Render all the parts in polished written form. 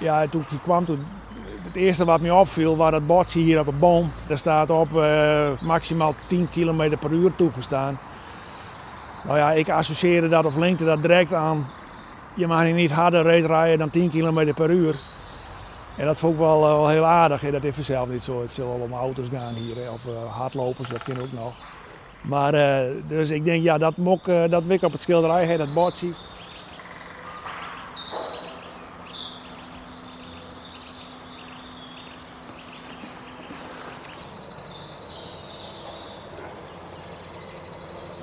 Ja, toen ik kwam, het eerste wat me opviel was dat bordje hier op een boom. Daar staat op maximaal 10 km per uur toegestaan. Nou ja, ik associeerde dat of linkte dat direct aan. Je mag hier niet harder rijden dan 10 km per uur. En dat vond ik wel heel aardig. Hè. Dat is vanzelf niet zo. Het zal wel om auto's gaan hier, hè. Of hardlopers, dat ken ik ook nog. Maar dus ik denk, ja, dat wil ik op het schilderij, hè, dat bordje.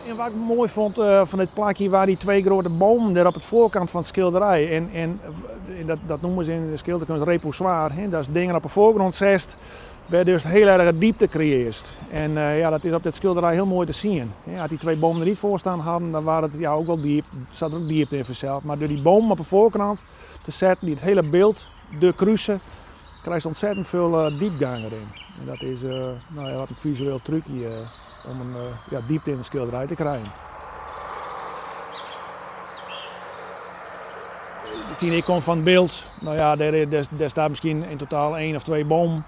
En wat ik mooi vond van dit plakje waren die twee grote bomen daar op het voorkant van het schilderij. En dat noemen ze in de schilderkunst repoussoir. Dat is dingen op de voorgrond zest, waar dus heel erg diepte creëert. En ja, dat is op dit schilderij heel mooi te zien. Als die twee bomen er niet voor staan hadden, dan waren het ja, ook wel diep. Er zat er ook diepte in vanzelf. Maar door die bomen op de voorkant te zetten, die het hele beeld kruisen, krijg je ontzettend veel diepgang erin. En dat is nou ja, wat een visueel trucje. Om een ja, diepte in de schilderij te krijgen. Ik kom van het beeld, nou ja, daar staat misschien in totaal 1 of 2 bomen.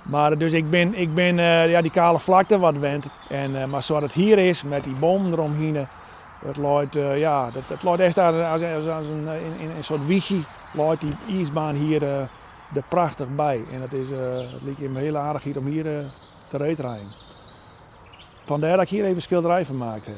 Maar dus ik ben ja, die kale vlakte wat wend. Maar zoals het hier is, met die bomen eromheen, het loopt ja, het loopt echt als een soort wiegje, loopt die ijsbaan hier er prachtig bij. En het lijkt me heel aardig hier om hier te rijden. Vandaar dat ik hier even een schilderij van maakte.